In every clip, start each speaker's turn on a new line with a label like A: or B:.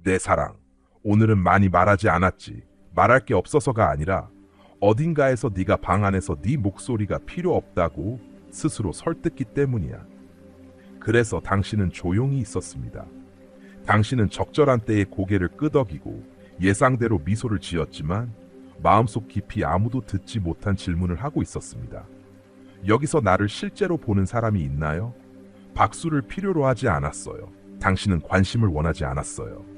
A: 내 사랑, 오늘은 많이 말하지 않았지. 말할 게 없어서가 아니라 어딘가에서 네가 방 안에서 네 목소리가 필요 없다고 스스로 설득기 때문이야. 그래서 당신은 조용히 있었습니다. 당신은 적절한 때에 고개를 끄덕이고 예상대로 미소를 지었지만 마음속 깊이 아무도 듣지 못한 질문을 하고 있었습니다. 여기서 나를 실제로 보는 사람이 있나요? 박수를 필요로 하지 않았어요. 당신은 관심을 원하지 않았어요.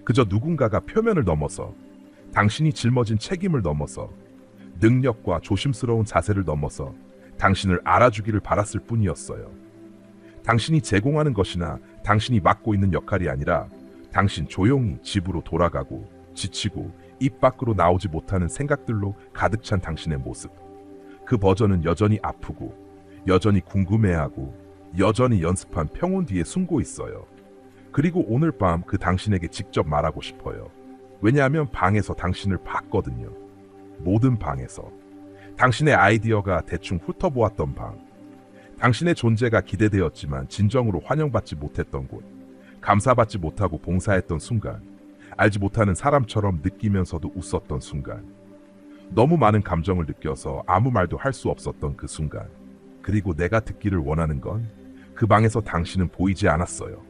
A: 그저 누군가가 표면을 넘어서, 당신이 짊어진 책임을 넘어서, 능력과 조심스러운 자세를 넘어서 당신을 알아주기를 바랐을 뿐이었어요. 당신이 제공하는 것이나 당신이 맡고 있는 역할이 아니라 당신 조용히 집으로 돌아가고 지치고 입 밖으로 나오지 못하는 생각들로 가득 찬 당신의 모습. 그 버전은 여전히 아프고 여전히 궁금해하고 여전히 연습한 평온 뒤에 숨고 있어요. 그리고 오늘 밤 그 당신에게 직접 말하고 싶어요. 왜냐하면 방에서 당신을 봤거든요. 모든 방에서. 당신의 아이디어가 대충 훑어보았던 방. 당신의 존재가 기대되었지만 진정으로 환영받지 못했던 곳. 감사받지 못하고 봉사했던 순간. 알지 못하는 사람처럼 느끼면서도 웃었던 순간. 너무 많은 감정을 느껴서 아무 말도 할 수 없었던 그 순간. 그리고 내가 듣기를 원하는 건 그 방에서 당신은 보이지 않았어요.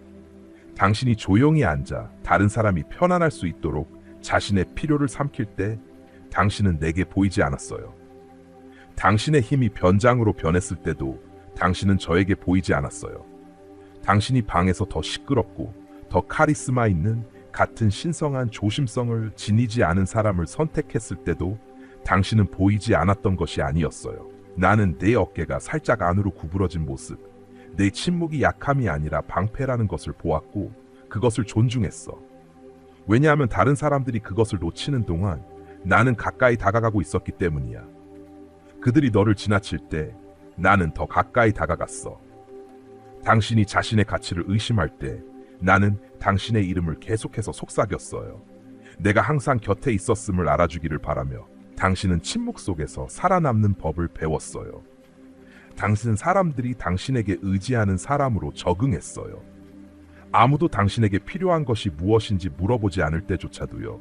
A: 당신이 조용히 앉아 다른 사람이 편안할 수 있도록 자신의 필요를 삼킬 때 당신은 내게 보이지 않았어요. 당신의 힘이 변장으로 변했을 때도 당신은 저에게 보이지 않았어요. 당신이 방에서 더 시끄럽고 더 카리스마 있는 같은 신성한 조심성을 지니지 않은 사람을 선택했을 때도 당신은 보이지 않았던 것이 아니었어요. 나는 내 어깨가 살짝 안으로 구부러진 모습, 내 침묵이 약함이 아니라 방패라는 것을 보았고 그것을 존중했어. 왜냐하면 다른 사람들이 그것을 놓치는 동안 나는 가까이 다가가고 있었기 때문이야. 그들이 너를 지나칠 때 나는 더 가까이 다가갔어. 당신이 자신의 가치를 의심할 때 나는 당신의 이름을 계속해서 속삭였어요. 내가 항상 곁에 있었음을 알아주기를 바라며 당신은 침묵 속에서 살아남는 법을 배웠어요. 당신은 사람들이 당신에게 의지하는 사람으로 적응했어요. 아무도 당신에게 필요한 것이 무엇인지 물어보지 않을 때조차도요.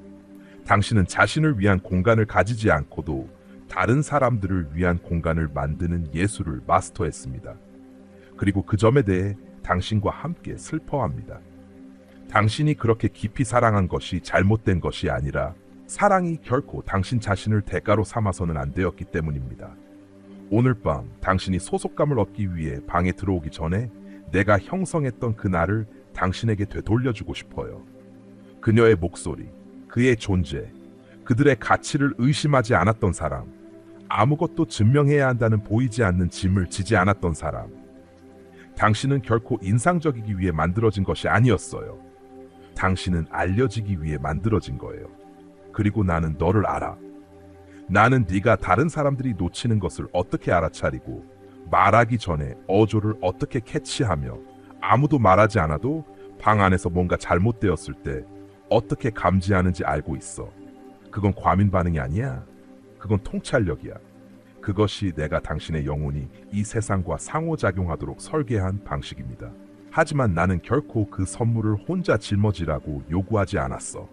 A: 당신은 자신을 위한 공간을 가지지 않고도 다른 사람들을 위한 공간을 만드는 예술을 마스터했습니다. 그리고 그 점에 대해 당신과 함께 슬퍼합니다. 당신이 그렇게 깊이 사랑한 것이 잘못된 것이 아니라 사랑이 결코 당신 자신을 대가로 삼아서는 안 되었기 때문입니다. 오늘 밤 당신이 소속감을 얻기 위해 방에 들어오기 전에 내가 형성했던 그 나를 당신에게 되돌려주고 싶어요. 그녀의 목소리, 그의 존재, 그들의 가치를 의심하지 않았던 사람, 아무것도 증명해야 한다는 보이지 않는 짐을 지지 않았던 사람. 당신은 결코 인상적이기 위해 만들어진 것이 아니었어요. 당신은 알려지기 위해 만들어진 거예요. 그리고 나는 너를 알아. 나는 네가 다른 사람들이 놓치는 것을 어떻게 알아차리고 말하기 전에 어조를 어떻게 캐치하며 아무도 말하지 않아도 방 안에서 뭔가 잘못되었을 때 어떻게 감지하는지 알고 있어. 그건 과민 반응이 아니야. 그건 통찰력이야. 그것이 내가 당신의 영혼이 이 세상과 상호작용하도록 설계한 방식입니다. 하지만 나는 결코 그 선물을 혼자 짊어지라고 요구하지 않았어.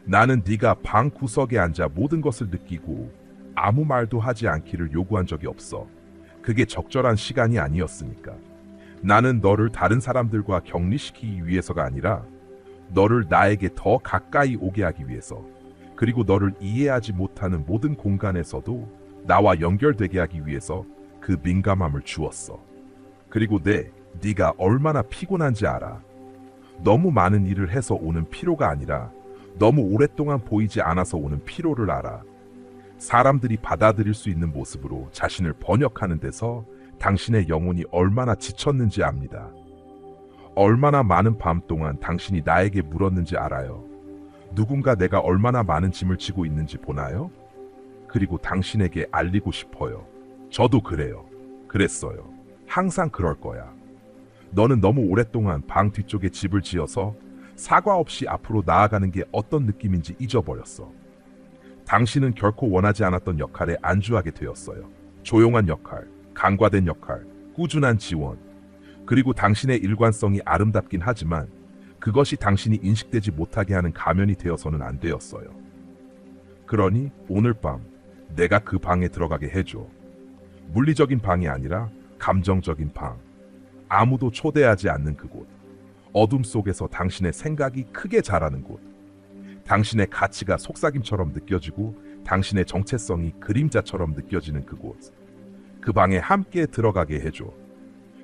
A: 나는 네가 방 구석에 앉아 모든 것을 느끼고 아무 말도 하지 않기를 요구한 적이 없어. 그게 적절한 시간이 아니었으니까. 나는 너를 다른 사람들과 격리시키기 위해서가 아니라 너를 나에게 더 가까이 오게 하기 위해서, 그리고 너를 이해하지 못하는 모든 공간에서도 나와 연결되게 하기 위해서 그 민감함을 주었어. 그리고 네가 얼마나 피곤한지 알아. 너무 많은 일을 해서 오는 피로가 아니라 너무 오랫동안 보이지 않아서 오는 피로를 알아. 사람들이 받아들일 수 있는 모습으로 자신을 번역하는 데서 당신의 영혼이 얼마나 지쳤는지 압니다. 얼마나 많은 밤 동안 당신이 나에게 물었는지 알아요. 누군가 내가 얼마나 많은 짐을 지고 있는지 보나요? 그리고 당신에게 알리고 싶어요. 저도 그래요. 그랬어요. 항상 그럴 거야. 너는 너무 오랫동안 방 뒤쪽에 집을 지어서 사과 없이 앞으로 나아가는 게 어떤 느낌인지 잊어버렸어. 당신은 결코 원하지 않았던 역할에 안주하게 되었어요. 조용한 역할, 간과된 역할, 꾸준한 지원. 그리고 당신의 일관성이 아름답긴 하지만 그것이 당신이 인식되지 못하게 하는 가면이 되어서는 안 되었어요. 그러니 오늘 밤 내가 그 방에 들어가게 해줘. 물리적인 방이 아니라 감정적인 방. 아무도 초대하지 않는 그곳. 어둠 속에서 당신의 생각이 크게 자라는 곳. 당신의 가치가 속삭임처럼 느껴지고 당신의 정체성이 그림자처럼 느껴지는 그곳. 그 방에 함께 들어가게 해줘.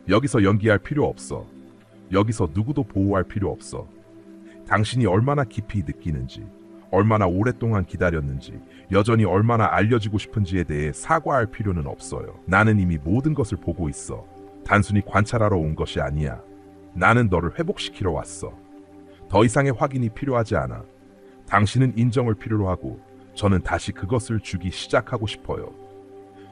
A: 여기서 연기할 필요 없어. 여기서 누구도 보호할 필요 없어. 당신이 얼마나 깊이 느끼는지, 얼마나 오랫동안 기다렸는지, 여전히 얼마나 알려지고 싶은지에 대해 사과할 필요는 없어요. 나는 이미 모든 것을 보고 있어. 단순히 관찰하러 온 것이 아니야. 나는 너를 회복시키러 왔어. 더 이상의 확인이 필요하지 않아. 당신은 인정을 필요로 하고 저는 다시 그것을 주기 시작하고 싶어요.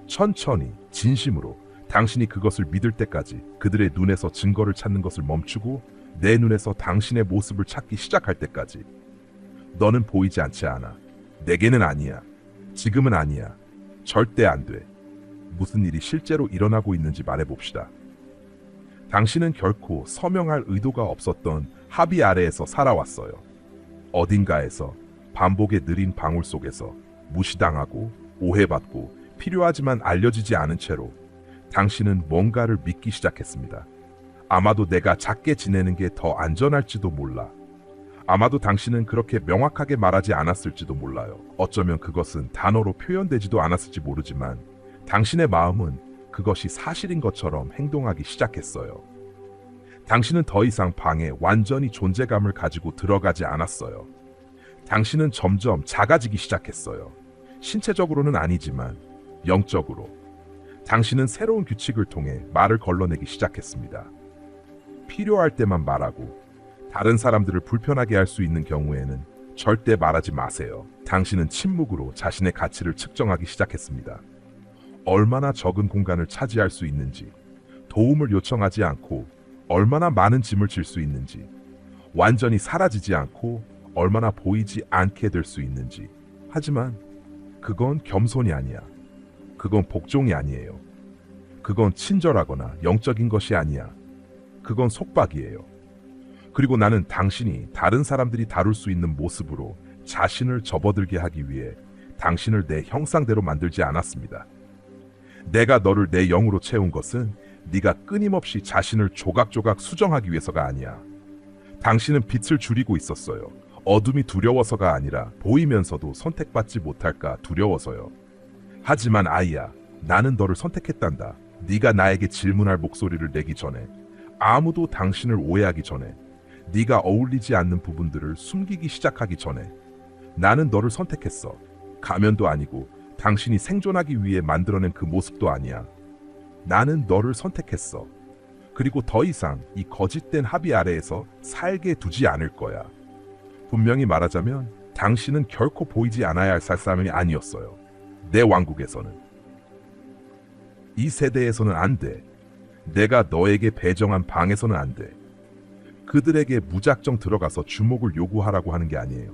A: 천천히, 진심으로 당신이 그것을 믿을 때까지 그들의 눈에서 증거를 찾는 것을 멈추고 내 눈에서 당신의 모습을 찾기 시작할 때까지. 너는 보이지 않지 않아. 내게는 아니야. 지금은 아니야. 절대 안 돼. 무슨 일이 실제로 일어나고 있는지 말해봅시다. 당신은 결코 서명할 의도가 없었던 합의 아래에서 살아왔어요. 어딘가에서 반복의 느린 방울 속에서 무시당하고 오해받고 필요하지만 알려지지 않은 채로 당신은 뭔가를 믿기 시작했습니다. 아마도 내가 작게 지내는 게 더 안전할지도 몰라. 아마도 당신은 그렇게 명확하게 말하지 않았을지도 몰라요. 어쩌면 그것은 단어로 표현되지도 않았을지 모르지만 당신의 마음은 그것이 사실인 것처럼 행동하기 시작했어요. 당신은 더 이상 방에 완전히 존재감을 가지고 들어가지 않았어요. 당신은 점점 작아지기 시작했어요. 신체적으로는 아니지만 영적으로. 당신은 새로운 규칙을 통해 말을 걸러내기 시작했습니다. 필요할 때만 말하고 다른 사람들을 불편하게 할 수 있는 경우에는 절대 말하지 마세요. 당신은 침묵으로 자신의 가치를 측정하기 시작했습니다. 얼마나 적은 공간을 차지할 수 있는지, 도움을 요청하지 않고 얼마나 많은 짐을 질 수 있는지, 완전히 사라지지 않고 얼마나 보이지 않게 될 수 있는지. 하지만 그건 겸손이 아니야. 그건 복종이 아니에요. 그건 친절하거나 영적인 것이 아니야. 그건 속박이에요. 그리고 나는 당신이 다른 사람들이 다룰 수 있는 모습으로 자신을 접어들게 하기 위해 당신을 내 형상대로 만들지 않았습니다. 내가 너를 내 영으로 채운 것은 네가 끊임없이 자신을 조각조각 수정하기 위해서가 아니야. 당신은 빛을 줄이고 있었어요. 어둠이 두려워서가 아니라 보이면서도 선택받지 못할까 두려워서요. 하지만 아이야, 나는 너를 선택했단다. 네가 나에게 질문할 목소리를 내기 전에, 아무도 당신을 오해하기 전에, 네가 어울리지 않는 부분들을 숨기기 시작하기 전에 나는 너를 선택했어. 가면도 아니고 당신이 생존하기 위해 만들어낸 그 모습도 아니야. 나는 너를 선택했어. 그리고 더 이상 이 거짓된 합의 아래에서 살게 두지 않을 거야. 분명히 말하자면 당신은 결코 보이지 않아야 할 사람이 아니었어요. 내 왕국에서는. 이 세대에서는 안 돼. 내가 너에게 배정한 방에서는 안 돼. 그들에게 무작정 들어가서 주목을 요구하라고 하는 게 아니에요.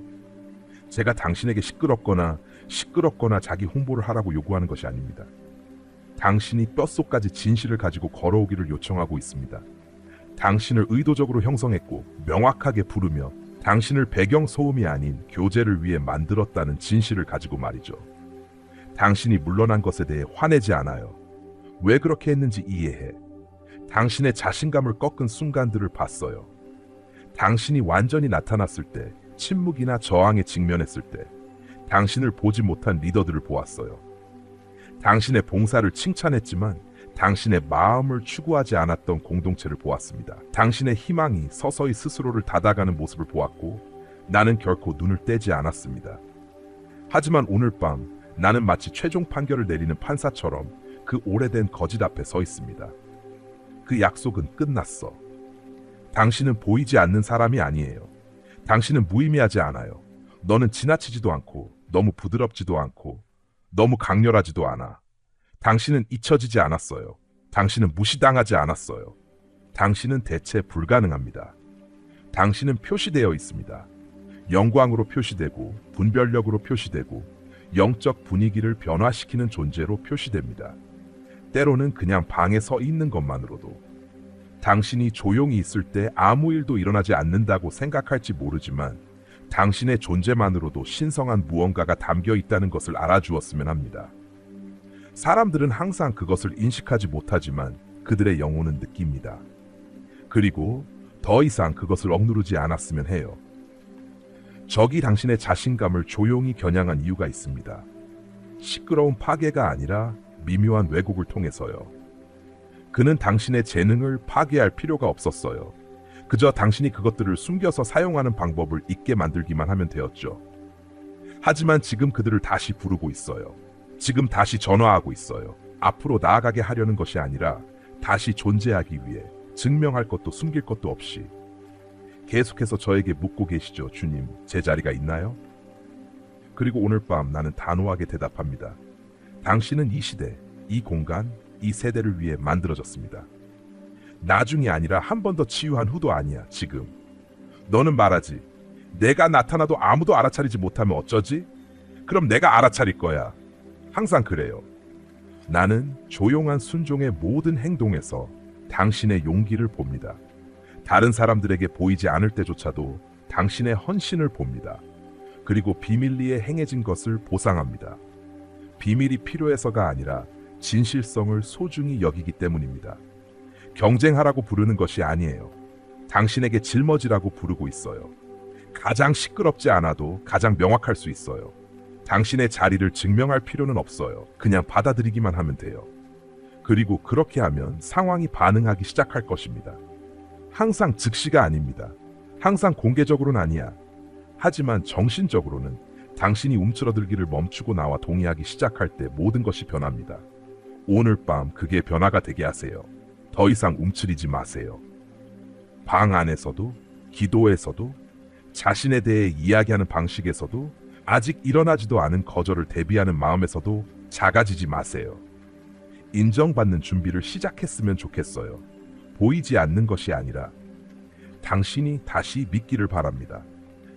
A: 제가 당신에게 시끄럽거나 자기 홍보를 하라고 요구하는 것이 아닙니다. 당신이 뼛속까지 진실을 가지고 걸어오기를 요청하고 있습니다. 당신을 의도적으로 형성했고 명확하게 부르며 당신을 배경 소음이 아닌 교제를 위해 만들었다는 진실을 가지고 말이죠. 당신이 물러난 것에 대해 화내지 않아요. 왜 그렇게 했는지 이해해. 당신의 자신감을 꺾은 순간들을 봤어요. 당신이 완전히 나타났을 때, 침묵이나 저항에 직면했을 때, 당신을 보지 못한 리더들을 보았어요. 당신의 봉사를 칭찬했지만 당신의 마음을 추구하지 않았던 공동체를 보았습니다. 당신의 희망이 서서히 스스로를 닫아가는 모습을 보았고 나는 결코 눈을 떼지 않았습니다. 하지만 오늘 밤 나는 마치 최종 판결을 내리는 판사처럼 그 오래된 거짓 앞에 서 있습니다. 그 약속은 끝났어. 당신은 보이지 않는 사람이 아니에요. 당신은 무의미하지 않아요. 너는 지나치지도 않고 너무 부드럽지도 않고 너무 강렬하지도 않아. 당신은 잊혀지지 않았어요. 당신은 무시당하지 않았어요. 당신은 대체 불가능합니다. 당신은 표시되어 있습니다. 영광으로 표시되고 분별력으로 표시되고 영적 분위기를 변화시키는 존재로 표시됩니다. 때로는 그냥 방에 서 있는 것만으로도. 당신이 조용히 있을 때 아무 일도 일어나지 않는다고 생각할지 모르지만 당신의 존재만으로도 신성한 무언가가 담겨 있다는 것을 알아주었으면 합니다. 사람들은 항상 그것을 인식하지 못하지만 그들의 영혼은 느낍니다. 그리고 더 이상 그것을 억누르지 않았으면 해요. 적이 당신의 자신감을 조용히 겨냥한 이유가 있습니다. 시끄러운 파괴가 아니라 미묘한 왜곡을 통해서요. 그는 당신의 재능을 파괴할 필요가 없었어요. 그저 당신이 그것들을 숨겨서 사용하는 방법을 잊게 만들기만 하면 되었죠. 하지만 지금 그들을 다시 부르고 있어요. 지금 다시 전화하고 있어요. 앞으로 나아가게 하려는 것이 아니라 다시 존재하기 위해 증명할 것도 숨길 것도 없이. 계속해서 저에게 묻고 계시죠. 주님, 제 자리가 있나요? 그리고 오늘 밤 나는 단호하게 대답합니다. 당신은 이 시대, 이 공간, 이 세대를 위해 만들어졌습니다. 나중이 아니라 한 번 더 치유한 후도 아니야, 지금. 너는 말하지. 내가 나타나도 아무도 알아차리지 못하면 어쩌지? 그럼 내가 알아차릴 거야. 항상 그래요. 나는 조용한 순종의 모든 행동에서 당신의 용기를 봅니다. 다른 사람들에게 보이지 않을 때조차도 당신의 헌신을 봅니다. 그리고 비밀리에 행해진 것을 보상합니다. 비밀이 필요해서가 아니라 진실성을 소중히 여기기 때문입니다. 경쟁하라고 부르는 것이 아니에요. 당신에게 짊어지라고 부르고 있어요. 가장 시끄럽지 않아도 가장 명확할 수 있어요. 당신의 자리를 증명할 필요는 없어요. 그냥 받아들이기만 하면 돼요. 그리고 그렇게 하면 상황이 반응하기 시작할 것입니다. 항상 즉시가 아닙니다. 항상 공개적으로는 아니야. 하지만 정신적으로는 당신이 움츠러들기를 멈추고 나와 동의하기 시작할 때 모든 것이 변합니다. 오늘 밤 그게 변화가 되게 하세요. 더 이상 움츠리지 마세요. 방 안에서도, 기도에서도, 자신에 대해 이야기하는 방식에서도, 아직 일어나지도 않은 거절을 대비하는 마음에서도 작아지지 마세요. 인정받는 준비를 시작했으면 좋겠어요. 보이지 않는 것이 아니라 당신이 다시 믿기를 바랍니다.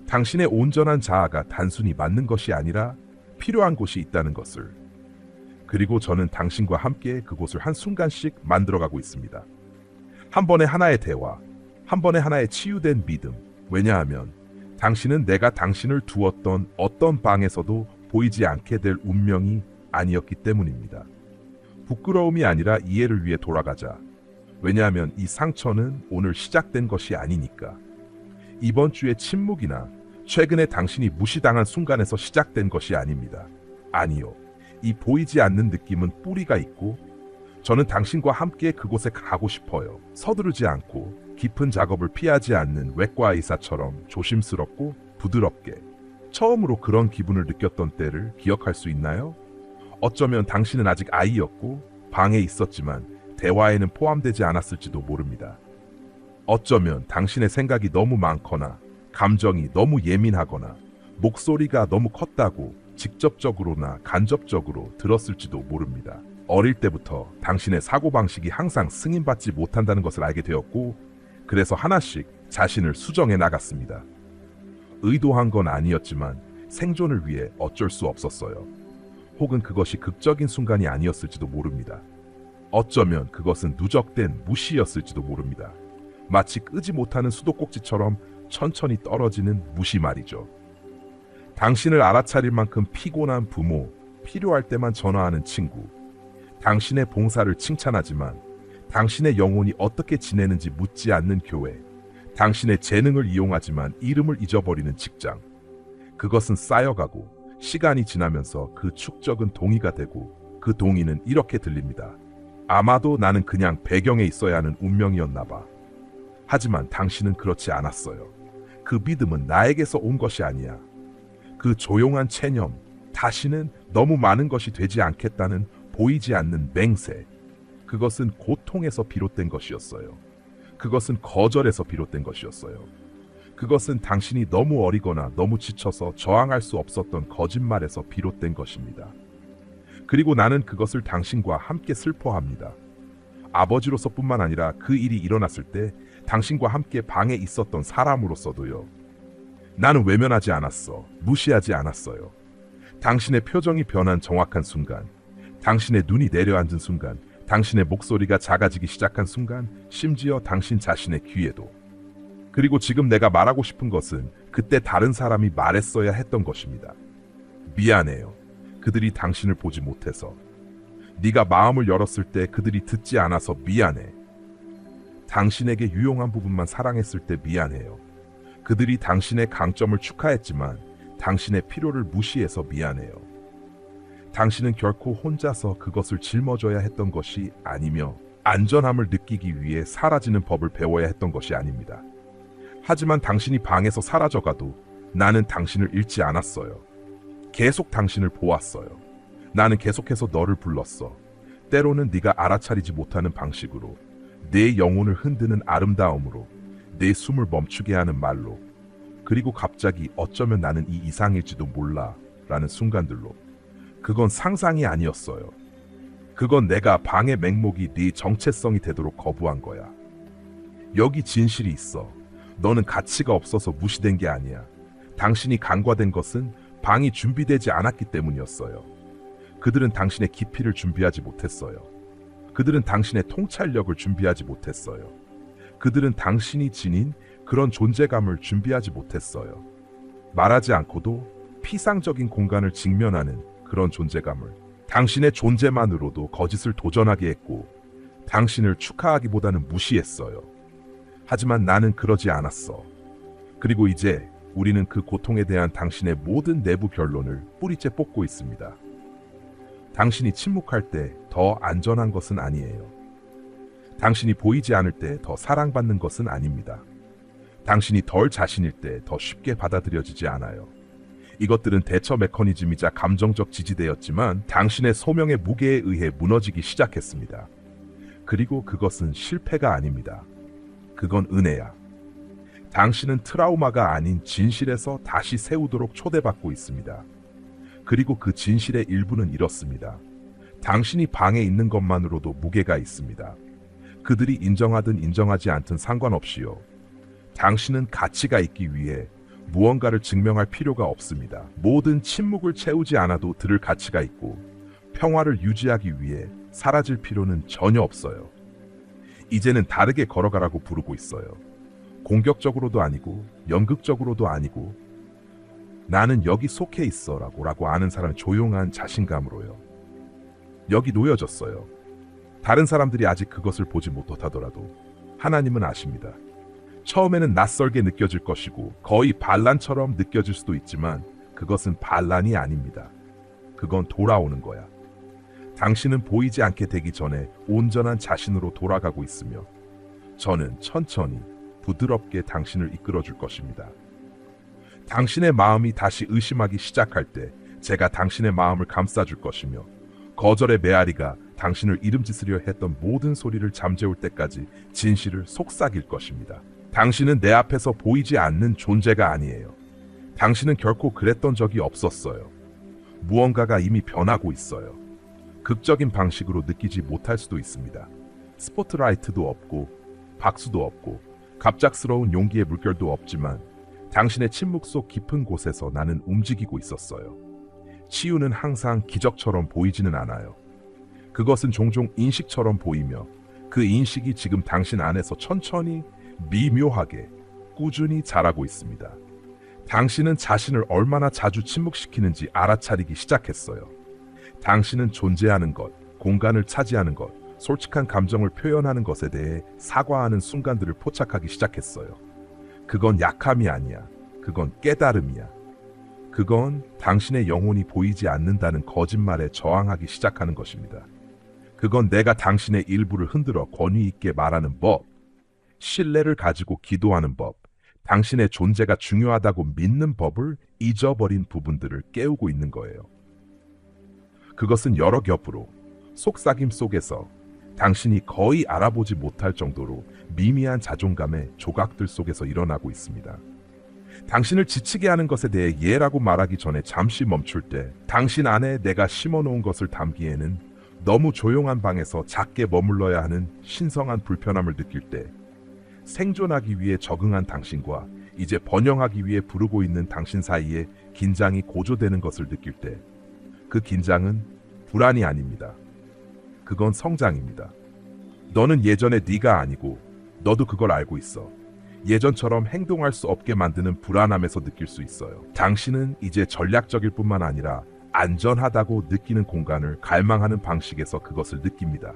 A: 당신의 온전한 자아가 단순히 맞는 것이 아니라 필요한 곳이 있다는 것을. 그리고 저는 당신과 함께 그곳을 한순간씩 만들어가고 있습니다. 한 번에 하나의 대화, 한 번에 하나의 치유된 믿음. 왜냐하면 당신은 내가 당신을 두었던 어떤 방에서도 보이지 않게 될 운명이 아니었기 때문입니다. 부끄러움이 아니라 이해를 위해 돌아가자. 왜냐하면 이 상처는 오늘 시작된 것이 아니니까. 이번 주의 침묵이나 최근에 당신이 무시당한 순간에서 시작된 것이 아닙니다. 아니요. 이 보이지 않는 느낌은 뿌리가 있고 저는 당신과 함께 그곳에 가고 싶어요. 서두르지 않고 깊은 작업을 피하지 않는 외과 의사처럼 조심스럽고 부드럽게. 처음으로 그런 기분을 느꼈던 때를 기억할 수 있나요? 어쩌면 당신은 아직 아이였고 방에 있었지만 대화에는 포함되지 않았을지도 모릅니다. 어쩌면 당신의 생각이 너무 많거나 감정이 너무 예민하거나 목소리가 너무 컸다고 직접적으로나 간접적으로 들었을지도 모릅니다. 어릴 때부터 당신의 사고방식이 항상 승인받지 못한다는 것을 알게 되었고 그래서 하나씩 자신을 수정해 나갔습니다. 의도한 건 아니었지만 생존을 위해 어쩔 수 없었어요. 혹은 그것이 극적인 순간이 아니었을지도 모릅니다. 어쩌면 그것은 누적된 무시였을지도 모릅니다. 마치 끄지 못하는 수도꼭지처럼 천천히 떨어지는 무시 말이죠. 당신을 알아차릴 만큼 피곤한 부모, 필요할 때만 전화하는 친구, 당신의 봉사를 칭찬하지만 당신의 영혼이 어떻게 지내는지 묻지 않는 교회, 당신의 재능을 이용하지만 이름을 잊어버리는 직장. 그것은 쌓여가고 시간이 지나면서 그 축적은 동의가 되고 그 동의는 이렇게 들립니다. 아마도 나는 그냥 배경에 있어야 하는 운명이었나 봐. 하지만 당신은 그렇지 않았어요. 그 믿음은 나에게서 온 것이 아니야. 그 조용한 체념, 다시는 너무 많은 것이 되지 않겠다는 보이지 않는 맹세. 그것은 고통에서 비롯된 것이었어요. 그것은 거절에서 비롯된 것이었어요. 그것은 당신이 너무 어리거나 너무 지쳐서 저항할 수 없었던 거짓말에서 비롯된 것입니다. 그리고 나는 그것을 당신과 함께 슬퍼합니다. 아버지로서뿐만 아니라 그 일이 일어났을 때 당신과 함께 방에 있었던 사람으로서도요. 나는 외면하지 않았어. 무시하지 않았어요. 당신의 표정이 변한 정확한 순간, 당신의 눈이 내려앉은 순간, 당신의 목소리가 작아지기 시작한 순간 심지어 당신 자신의 귀에도. 그리고 지금 내가 말하고 싶은 것은 그때 다른 사람이 말했어야 했던 것입니다. 미안해요. 그들이 당신을 보지 못해서. 네가 마음을 열었을 때 그들이 듣지 않아서 미안해. 당신에게 유용한 부분만 사랑했을 때 미안해요. 그들이 당신의 강점을 축하했지만 당신의 필요를 무시해서 미안해요. 당신은 결코 혼자서 그것을 짊어져야 했던 것이 아니며 안전함을 느끼기 위해 사라지는 법을 배워야 했던 것이 아닙니다. 하지만 당신이 방에서 사라져가도 나는 당신을 잃지 않았어요. 계속 당신을 보았어요. 나는 계속해서 너를 불렀어. 때로는 네가 알아차리지 못하는 방식으로, 내 영혼을 흔드는 아름다움으로, 내 숨을 멈추게 하는 말로, 그리고 갑자기 어쩌면 나는 이 이상일지도 몰라 라는 순간들로. 그건 상상이 아니었어요. 그건 내가 방의 맹목이 네 정체성이 되도록 거부한 거야. 여기 진실이 있어. 너는 가치가 없어서 무시된 게 아니야. 당신이 간과된 것은 방이 준비되지 않았기 때문이었어요. 그들은 당신의 깊이를 준비하지 못했어요. 그들은 당신의 통찰력을 준비하지 못했어요. 그들은 당신이 지닌 그런 존재감을 준비하지 못했어요. 말하지 않고도 피상적인 공간을 직면하는 그런 존재감을, 당신의 존재만으로도 거짓을 도전하게 했고 당신을 축하하기보다는 무시했어요. 하지만 나는 그러지 않았어. 그리고 이제 우리는 그 고통에 대한 당신의 모든 내부 결론을 뿌리째 뽑고 있습니다. 당신이 침묵할 때 더 안전한 것은 아니에요. 당신이 보이지 않을 때 더 사랑받는 것은 아닙니다. 당신이 덜 자신일 때 더 쉽게 받아들여지지 않아요. 이것들은 대처 메커니즘이자 감정적 지지대였지만 당신의 소명의 무게에 의해 무너지기 시작했습니다. 그리고 그것은 실패가 아닙니다. 그건 은혜야. 당신은 트라우마가 아닌 진실에서 다시 세우도록 초대받고 있습니다. 그리고 그 진실의 일부는 이렇습니다. 당신이 방에 있는 것만으로도 무게가 있습니다. 그들이 인정하든 인정하지 않든 상관없이요. 당신은 가치가 있기 위해 무언가를 증명할 필요가 없습니다. 모든 침묵을 채우지 않아도 들을 가치가 있고 평화를 유지하기 위해 사라질 필요는 전혀 없어요. 이제는 다르게 걸어가라고 부르고 있어요. 공격적으로도 아니고 연극적으로도 아니고 나는 여기 속해 있어 라고 아는 사람의 조용한 자신감으로요. 여기 놓여졌어요. 다른 사람들이 아직 그것을 보지 못하더라도 하나님은 아십니다. 처음에는 낯설게 느껴질 것이고 거의 반란처럼 느껴질 수도 있지만 그것은 반란이 아닙니다. 그건 돌아오는 거야. 당신은 보이지 않게 되기 전에 온전한 자신으로 돌아가고 있으며 저는 천천히 부드럽게 당신을 이끌어줄 것입니다. 당신의 마음이 다시 의심하기 시작할 때 제가 당신의 마음을 감싸줄 것이며 거절의 메아리가 당신을 이름짓으려 했던 모든 소리를 잠재울 때까지 진실을 속삭일 것입니다. 당신은 내 앞에서 보이지 않는 존재가 아니에요. 당신은 결코 그랬던 적이 없었어요. 무언가가 이미 변하고 있어요. 극적인 방식으로 느끼지 못할 수도 있습니다. 스포트라이트도 없고 박수도 없고 갑작스러운 용기의 물결도 없지만 당신의 침묵 속 깊은 곳에서 나는 움직이고 있었어요. 치유는 항상 기적처럼 보이지는 않아요. 그것은 종종 인식처럼 보이며 그 인식이 지금 당신 안에서 천천히 미묘하게 꾸준히 자라고 있습니다. 당신은 자신을 얼마나 자주 침묵시키는지 알아차리기 시작했어요. 당신은 존재하는 것, 공간을 차지하는 것, 솔직한 감정을 표현하는 것에 대해 사과하는 순간들을 포착하기 시작했어요. 그건 약함이 아니야. 그건 깨달음이야. 그건 당신의 영혼이 보이지 않는다는 거짓말에 저항하기 시작하는 것입니다. 그건 내가 당신의 일부를 흔들어 권위 있게 말하는 법, 신뢰를 가지고 기도하는 법, 당신의 존재가 중요하다고 믿는 법을 잊어버린 부분들을 깨우고 있는 거예요. 그것은 여러 겹으로, 속삭임 속에서 당신이 거의 알아보지 못할 정도로 미미한 자존감의 조각들 속에서 일어나고 있습니다. 당신을 지치게 하는 것에 대해 예라고 말하기 전에 잠시 멈출 때 당신 안에 내가 심어놓은 것을 담기에는 너무 조용한 방에서 작게 머물러야 하는 신성한 불편함을 느낄 때 생존하기 위해 적응한 당신과 이제 번영하기 위해 부르고 있는 당신 사이에 긴장이 고조되는 것을 느낄 때 그 긴장은 불안이 아닙니다. 그건 성장입니다. 너는 예전의 네가 아니고 너도 그걸 알고 있어. 예전처럼 행동할 수 없게 만드는 불안함에서 느낄 수 있어요. 당신은 이제 전략적일 뿐만 아니라 안전하다고 느끼는 공간을 갈망하는 방식에서 그것을 느낍니다.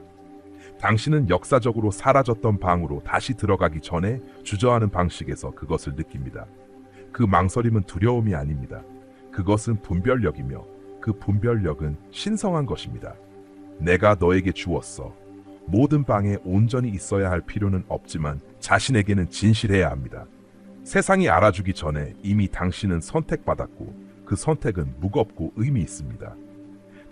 A: 당신은 역사적으로 사라졌던 방으로 다시 들어가기 전에 주저하는 방식에서 그것을 느낍니다. 그 망설임은 두려움이 아닙니다. 그것은 분별력이며 그 분별력은 신성한 것입니다. 내가 너에게 주었어. 모든 방에 온전히 있어야 할 필요는 없지만 자신에게는 진실해야 합니다. 세상이 알아주기 전에 이미 당신은 선택받았고 그 선택은 무겁고 의미 있습니다.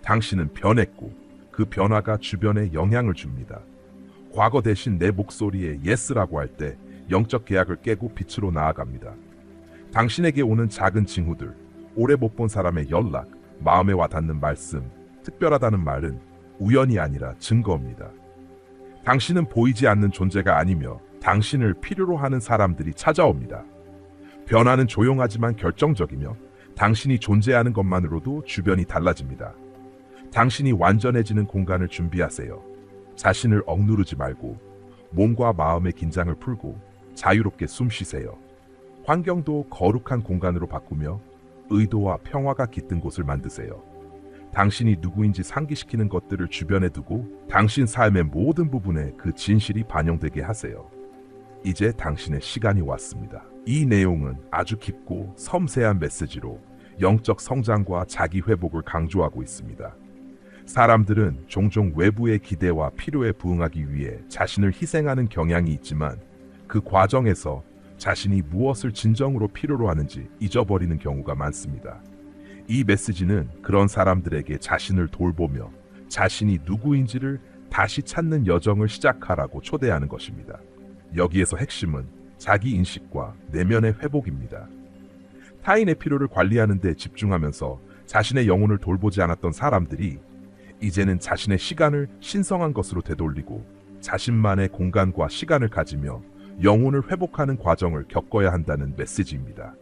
A: 당신은 변했고 그 변화가 주변에 영향을 줍니다. 과거 대신 내 목소리에 예스라고 할 때 영적 계약을 깨고 빛으로 나아갑니다. 당신에게 오는 작은 징후들, 오래 못 본 사람의 연락, 마음에 와닿는 말씀, 특별하다는 말은 우연이 아니라 증거입니다. 당신은 보이지 않는 존재가 아니며 당신을 필요로 하는 사람들이 찾아옵니다. 변화는 조용하지만 결정적이며 당신이 존재하는 것만으로도 주변이 달라집니다. 당신이 완전해지는 공간을 준비하세요. 자신을 억누르지 말고 몸과 마음의 긴장을 풀고 자유롭게 숨 쉬세요. 환경도 거룩한 공간으로 바꾸며 의도와 평화가 깃든 곳을 만드세요. 당신이 누구인지 상기시키는 것들을 주변에 두고 당신 삶의 모든 부분에 그 진실이 반영되게 하세요. 이제 당신의 시간이 왔습니다. 이 내용은 아주 깊고 섬세한 메시지로 영적 성장과 자기 회복을 강조하고 있습니다. 사람들은 종종 외부의 기대와 필요에 부응하기 위해 자신을 희생하는 경향이 있지만 그 과정에서 자신이 무엇을 진정으로 필요로 하는지 잊어버리는 경우가 많습니다. 이 메시지는 그런 사람들에게 자신을 돌보며 자신이 누구인지를 다시 찾는 여정을 시작하라고 초대하는 것입니다. 여기에서 핵심은 자기 인식과 내면의 회복입니다. 타인의 필요를 관리하는 데 집중하면서 자신의 영혼을 돌보지 않았던 사람들이 이제는 자신의 시간을 신성한 것으로 되돌리고 자신만의 공간과 시간을 가지며 영혼을 회복하는 과정을 겪어야 한다는 메시지입니다.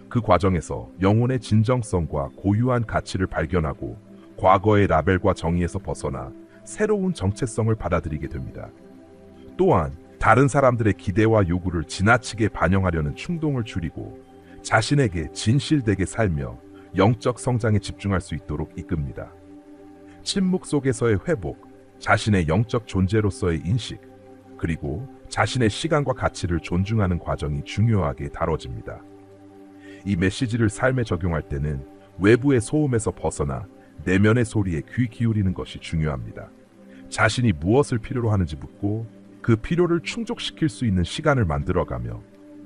A: 그 과정에서 영혼의 진정성과 고유한 가치를 발견하고 과거의 라벨과 정의에서 벗어나 새로운 정체성을 받아들이게 됩니다. 또한 다른 사람들의 기대와 요구를 지나치게 반영하려는 충동을 줄이고 자신에게 진실되게 살며 영적 성장에 집중할 수 있도록 이끕니다. 침묵 속에서의 회복, 자신의 영적 존재로서의 인식, 그리고 자신의 시간과 가치를 존중하는 과정이 중요하게 다뤄집니다. 이 메시지를 삶에 적용할 때는 외부의 소음에서 벗어나 내면의 소리에 귀 기울이는 것이 중요합니다. 자신이 무엇을 필요로 하는지 묻고 그 필요를 충족시킬 수 있는 시간을 만들어가며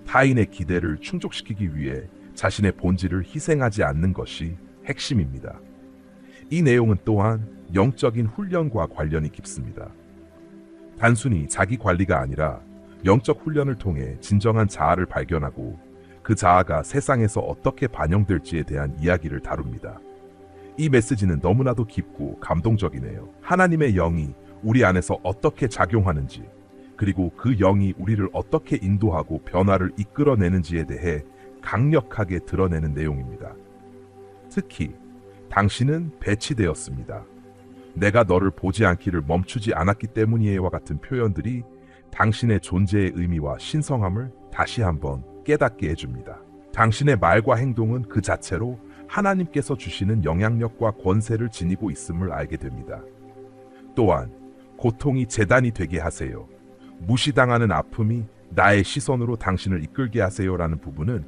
A: 타인의 기대를 충족시키기 위해 자신의 본질을 희생하지 않는 것이 핵심입니다. 이 내용은 또한 영적인 훈련과 관련이 깊습니다. 단순히 자기 관리가 아니라 영적 훈련을 통해 진정한 자아를 발견하고 그 자아가 세상에서 어떻게 반영될지에 대한 이야기를 다룹니다. 이 메시지는 너무나도 깊고 감동적이네요. 하나님의 영이 우리 안에서 어떻게 작용하는지, 그리고 그 영이 우리를 어떻게 인도하고 변화를 이끌어내는지에 대해 강력하게 드러내는 내용입니다. 특히 당신은 배치되었습니다. 내가 너를 보지 않기를 멈추지 않았기 때문이에와 같은 표현들이 당신의 존재의 의미와 신성함을 다시 한번 깨닫게 해줍니다. 당신의 말과 행동은 그 자체로 하나님께서 주시는 영향력과 권세를 지니고 있음을 알게 됩니다. 또한 고통이 재단이 되게 하세요. 무시당하는 아픔이 나의 시선으로 당신을 이끌게 하세요라는 부분은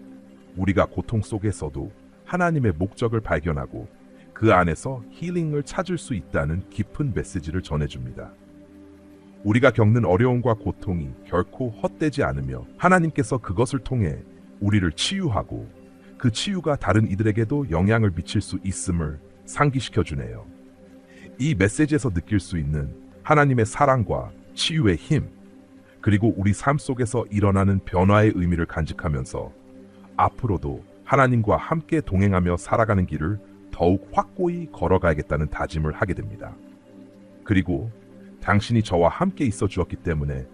A: 우리가 고통 속에서도 하나님의 목적을 발견하고 그 안에서 힐링을 찾을 수 있다는 깊은 메시지를 전해줍니다. 우리가 겪는 어려움과 고통이 결코 헛되지 않으며 하나님께서 그것을 통해 우리를 치유하고 그 치유가 다른 이들에게도 영향을 미칠 수 있음을 상기시켜주네요. 이 메시지에서 느낄 수 있는 하나님의 사랑과 치유의 힘, 그리고 우리 삶 속에서 일어나는 변화의 의미를 간직하면서 앞으로도 하나님과 함께 동행하며 살아가는 길을 더욱 확고히 걸어가야겠다는 다짐을 하게 됩니다. 그리고 당신이 저와 함께 있어 주었기 때문에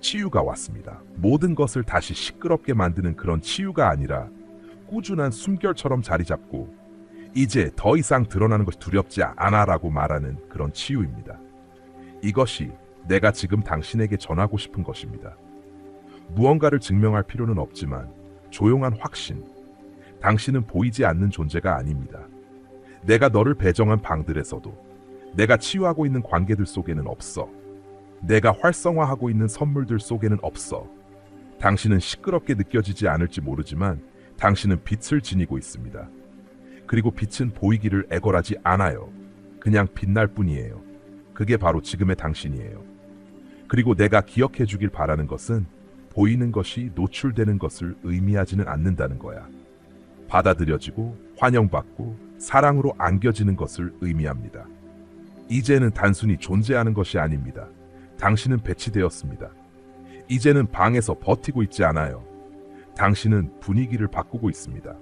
A: 치유가 왔습니다. 모든 것을 다시 시끄럽게 만드는 그런 치유가 아니라 꾸준한 숨결처럼 자리 잡고 이제 더 이상 드러나는 것이 두렵지 않아라고 말하는 그런 치유입니다. 이것이 내가 지금 당신에게 전하고 싶은 것입니다. 무언가를 증명할 필요는 없지만 조용한 확신. 당신은 보이지 않는 존재가 아닙니다. 내가 너를 배정한 방들에서도, 내가 치유하고 있는 관계들 속에는 없어. 내가 활성화하고 있는 선물들 속에는 없어. 당신은 시끄럽게 느껴지지 않을지 모르지만 당신은 빛을 지니고 있습니다. 그리고 빛은 보이기를 애걸하지 않아요. 그냥 빛날 뿐이에요. 그게 바로 지금의 당신이에요. 그리고 내가 기억해 주길 바라는 것은 보이는 것이 노출되는 것을 의미하지는 않는다는 거야. 받아들여지고 환영받고 사랑으로 안겨지는 것을 의미합니다. 이제는 단순히 존재하는 것이 아닙니다. 당신은 배치되었습니다. 이제는 방에서 버티고 있지 않아요. 당신은 분위기를 바꾸고 있습니다.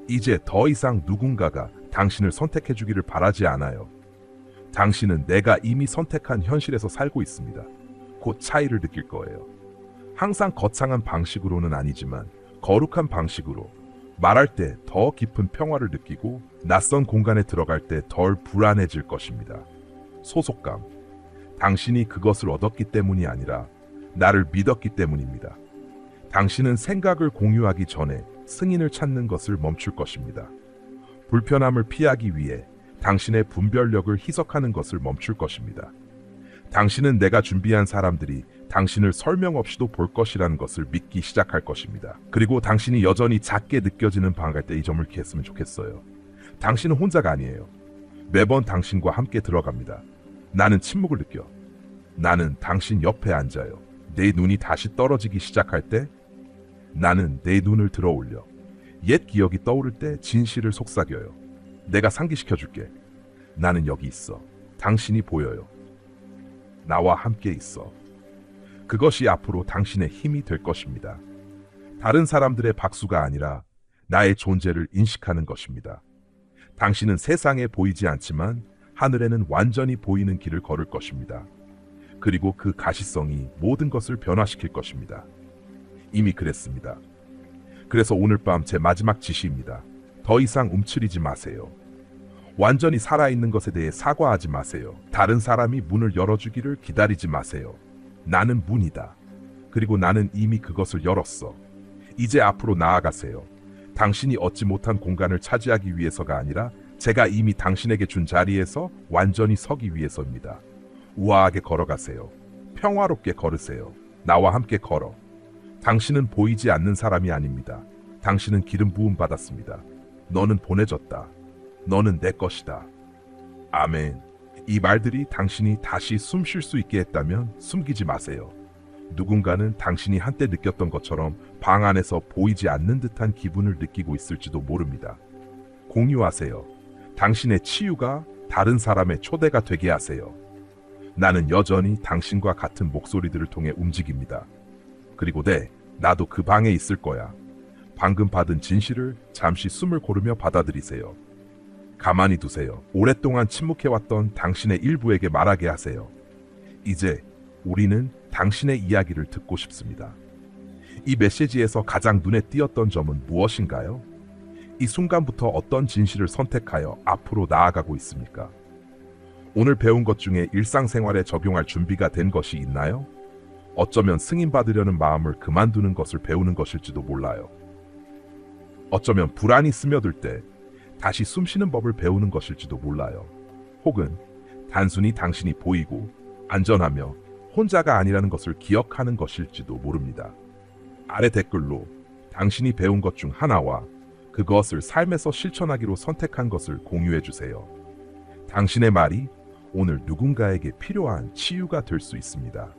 A: 이제 더 이상 누군가가 당신을 선택해 주기를 바라지 않아요. 당신은 내가 이미 선택한 현실에서 살고 있습니다. 곧 차이를 느낄 거예요. 항상 거창한 방식으로는 아니지만 거룩한 방식으로 말할 때 더 깊은 평화를 느끼고 낯선 공간에 들어갈 때 덜 불안해질 것입니다. 소속감. 당신이 그것을 얻었기 때문이 아니라 나를 믿었기 때문입니다. 당신은 생각을 공유하기 전에 승인을 찾는 것을 멈출 것입니다. 불편함을 피하기 위해 당신의 분별력을 희석하는 것을 멈출 것입니다. 당신은 내가 준비한 사람들이 당신을 설명 없이도 볼 것이라는 것을 믿기 시작할 것입니다. 그리고 당신이 여전히 작게 느껴지는 방 갈 때 이 점을 기했으면 좋겠어요. 당신은 혼자가 아니에요. 매번 당신과 함께 들어갑니다. 나는 침묵을 느껴. 나는 당신 옆에 앉아요. 내 눈이 다시 떨어지기 시작할 때 나는 내 눈을 들어 올려. 옛 기억이 떠오를 때 진실을 속삭여요. 내가 상기시켜줄게. 나는 여기 있어. 당신이 보여요. 나와 함께 있어. 그것이 앞으로 당신의 힘이 될 것입니다. 다른 사람들의 박수가 아니라 나의 존재를 인식하는 것입니다. 당신은 세상에 보이지 않지만 하늘에는 완전히 보이는 길을 걸을 것입니다. 그리고 그 가시성이 모든 것을 변화시킬 것입니다. 이미 그랬습니다. 그래서 오늘 밤 제 마지막 지시입니다. 더 이상 움츠리지 마세요. 완전히 살아있는 것에 대해 사과하지 마세요. 다른 사람이 문을 열어주기를 기다리지 마세요. 나는 문이다. 그리고 나는 이미 그것을 열었어. 이제 앞으로 나아가세요. 당신이 얻지 못한 공간을 차지하기 위해서가 아니라 제가 이미 당신에게 준 자리에서 완전히 서기 위해서입니다. 우아하게 걸어가세요. 평화롭게 걸으세요. 나와 함께 걸어. 당신은 보이지 않는 사람이 아닙니다. 당신은 기름 부음 받았습니다. 너는 보내졌다. 너는 내 것이다. 아멘. 이 말들이 당신이 다시 숨 쉴 수 있게 했다면 숨기지 마세요. 누군가는 당신이 한때 느꼈던 것처럼 방 안에서 보이지 않는 듯한 기분을 느끼고 있을지도 모릅니다. 공유하세요. 당신의 치유가 다른 사람의 초대가 되게 하세요. 나는 여전히 당신과 같은 목소리들을 통해 움직입니다. 그리고 나도 그 방에 있을 거야. 방금 받은 진실을 잠시 숨을 고르며 받아들이세요. 가만히 두세요. 오랫동안 침묵해왔던 당신의 일부에게 말하게 하세요. 이제 우리는 당신의 이야기를 듣고 싶습니다. 이 메시지에서 가장 눈에 띄었던 점은 무엇인가요? 이 순간부터 어떤 진실을 선택하여 앞으로 나아가고 있습니까? 오늘 배운 것 중에 일상생활에 적용할 준비가 된 것이 있나요? 어쩌면 승인받으려는 마음을 그만두는 것을 배우는 것일지도 몰라요. 어쩌면 불안이 스며들 때 다시 숨쉬는 법을 배우는 것일지도 몰라요. 혹은 단순히 당신이 보이고 안전하며 혼자가 아니라는 것을 기억하는 것일지도 모릅니다. 아래 댓글로 당신이 배운 것 중 하나와 그것을 삶에서 실천하기로 선택한 것을 공유해 주세요. 당신의 말이 오늘 누군가에게 필요한 치유가 될 수 있습니다.